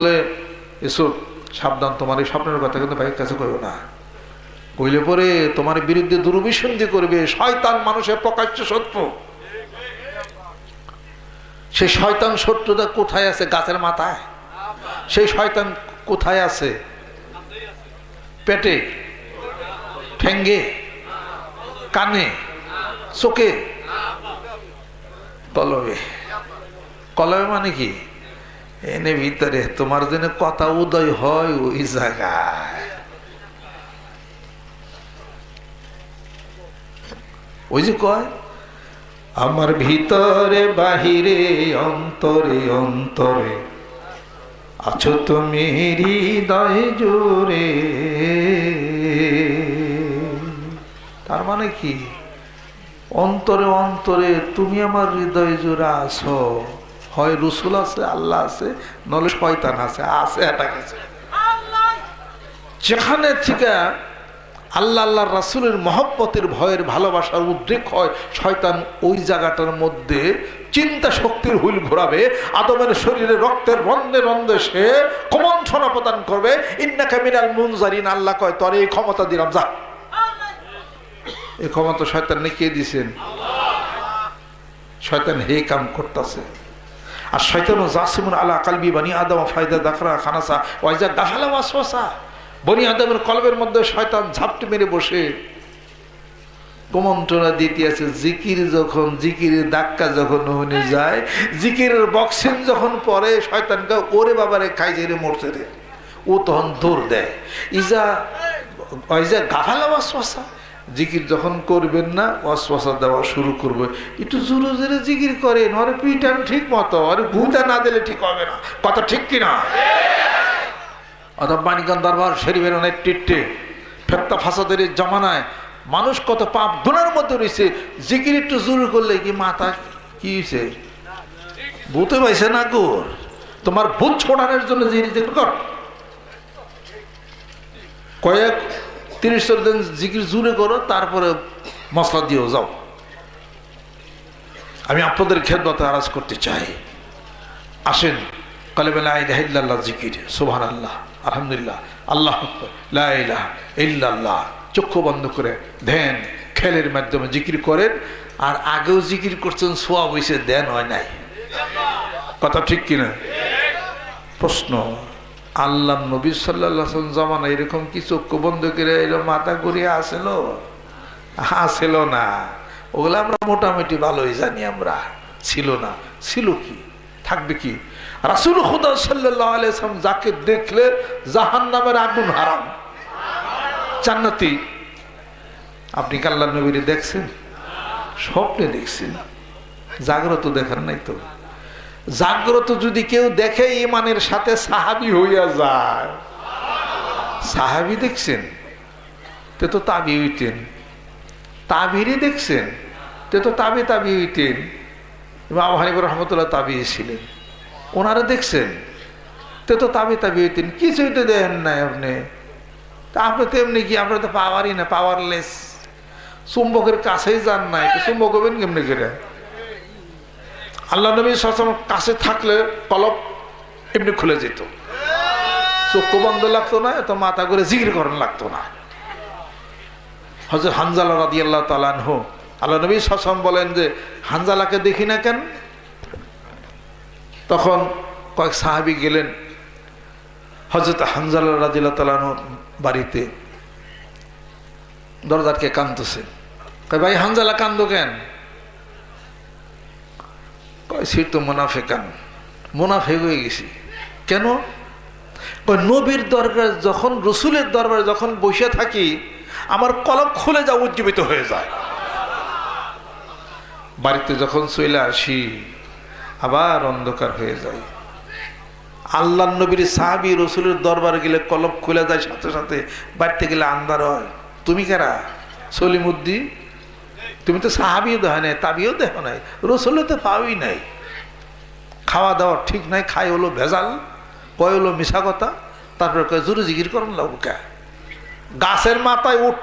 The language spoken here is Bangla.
এসব সাবধান, তোমার এই স্বপ্নের কথা কিন্তু ভাইয়ের কাছে কইও না। কইলে পরে তোমার বিরুদ্ধে দুর্বিসন্ধি করবে। শয়তান মানুষের প্রকাশ্য শত্রু। সেই শয়তান শত্রুতা কোথায় আছে? গাছের মাথায়। সেই শয়তান কোথায় আছে? পেটে, ঠেঙ্গে, কানে, চোখে, কলবে। কলবে মানে কি? এনে ভিতরে তোমার জন্য কথা উদয় হয় ওই জায়গায়। ওই যে কয় আমার ভিতরে বাহিরে অন্তরে অন্তরে আছো তুমি হৃদয় জুড়ে। তার মানে কি? অন্তরে অন্তরে তুমি আমার হৃদয় জুড়ে আছো। হয় রসুল আছে, আল্লাহ আছে, নলে শয়তান আছে। আছে এটা গেছে যেখানে থেকে আল্লাহ আল্লাহ রাসূলের মহব্বতের ভয়ের ভালোবাসার উদ্রেক হয়, শয়তান ওই জায়গাটার মধ্যে চিন্তা শক্তির হুইল ঘোরাবে। আদমের শরীরে রক্তের রন্ধে রন্ধে সে কুমন্ত্রণা প্রদান করবে। ইন্নাকা মিনাল মুনজারিন। আল্লাহ কয় তোর এই ক্ষমতা দিলাম, যা। এই ক্ষমতা শয়তানকে কে দিয়েছেন? শয়তান হে কাম করতেছে। আর শয়তানও জাসিমুন আলা কালবি বানি আদম ফায়দা দাখরা খানাসা ওয়াইজা গাফালা ওয়াসওয়াসা। বনি আদমের কলবের মধ্যে শয়তান ঝাপটি মেরে বসে কুমন্ত্রণা দিতে আছে। জিকির যখন, জিকিরের ধাক্কা যখন হয়ে যায়, জিকিরের বক্সিং যখন পরে, শয়তানকে ওরে বাবারে খাইছে রে, মরছে রে, ও তখন দৌড় দেয়। ইজা ওয়াইজা গাফালা ওয়াসওয়াসা। জিকির যখন করবেন না, ওয়াসওয়াসা দেওয়া শুরু করবে। একটু জোরে জোরে জিকির করেন, ওরে পিটান ঠিক মতো, ওরে ভূতা না দিলে ঠিক হবে না। কথা ঠিক কিনা? অথবা মানিকগঞ্জ দরবার শরীফের অনেক টিট্টে ফেত্তা ফাসাদের জমানায় মানুষ কত পাপ গুনার মধ্যে রয়েছে। জিকির একটু জোরে করলে কি মাথা কি হয়েছে? ভূতে পাইছে না গোর? তোমার ভূত ছোড়ানোর জন্য জিকির কর। কয়েক 30 দিন জিকির জুড়ে করো, তারপরে মশলা দিয়েও যাও। আমি আপনাদের খেদমতে আরাজ করতে চাই, আসেন কালেমা লা ইলাহা ইল্লাল্লাহ জিকির, সুবহানাল্লাহ, আলহামদুলিল্লাহ, আল্লাহু আকবার, লা ইলাহা ইল্লাল্লাহ। চক্ষু বন্ধ করে ধ্যান খেলের মাধ্যমে জিকির করেন। আর আগেও জিকির করছেন, সোয়াব হইছে, দেন হয় নাই। কথা ঠিক কিনা? প্রশ্ন, আল্লাহ নবী সাল্লাল্লাহু আলাইহি ওয়াসাল্লাম জামানা এরকম কি চক্ষু বন্ধ করে এরকম মাথা ঘুরিয়ে আসেল? আসেল না। ওগুলো আমরা মোটামুটি ভালোই জানি। আমরা ছিল না, ছিল কি, থাকবে কি? রাসূল খুদা সাল্লাল্লাহু আলাইহি ওয়াসাল্লাম যাকে দেখলে জাহান্নামের আগুন হারাম, জান্নাতি। আপনি কি আল্লাহর নবীরে দেখছেন? স্বপ্নে দেখছেন, জাগ্রত দেখার নাই তো। জাগ্রত যদি কেউ দেখে ইমানের সাথে সাহাবী হইয়া যায়। সাহাবী দেখছেন, তে তো তাবি হইতেন। তাবিরি দেখছেন, তে তো তাবি তাবি হইতেন। ইমাম হানিফা রাহমাতুল্লাহ তাবি ছিলেন। ওনারা দেখছেন, তে তো তাবি তাবি হইতেন। কিছুই তো দেখেন নাই আপনি। তা আপনি তো এমনি কি, আপনার তো পাওয়ারই না, পাওয়ারলেস। চুম্বকের কাছেই যান নাই, চুম্বক হবেন কেমনি করে? আল্লাহ নবী সাল্লাল্লাহু আলাইহি ওয়াসাল্লাম কাছে থাকলে কলব এমনি খুলে যেত, চক্ষু বন্ধ লাগতো না, এত মাথা করে জিকির করানো লাগতো না। হযরত হানজালা রাদিয়াল্লাহু তাআলা আনহু, আল্লাহ নবী সাল্লাল্লাহু আলাইহি ওয়াসাল্লাম বলেন যে হানজালাকে দেখি না কেন? তখন কয়েক সাহাবী গেলেন হযরত হানজালা রাদিয়াল্লাহু তাআলা আনহু বাড়িতে। দরজারকে কাঁদতেছে। কয় ভাই হানজালা কান্দো কেন? সে তো মুনাফিকান, মুনাফিক হয়ে গেছি। কেন? নবীর দরবার যখন, রসুলের দরবারে যখন বসে থাকি, আমার কলব খুলে যা উজ্জীবিত হয়ে যায়। বাড়িতে যখন চলে আসি আবার অন্ধকার হয়ে যায়। আল্লাহ নবীর সাহাবী রসুলের দরবারে গেলে কলব খুলে যায় সাথে সাথে, বাড়িতে গেলে আন্ধার হয়। তুমি কারা? সলিমুদ্দিন। তুমি তো সাহাবিও দেখো নাই, তাবিও দেখো নাই, রসুলও তো পাওই নাই। খাওয়া দাওয়া ঠিক নাই, খাই হলো ভেজাল, কয় হলো মিশা কথা। তারপরে কয় জোরে জিকির করেন লাগবো কে? গাছের মাথায় উঠ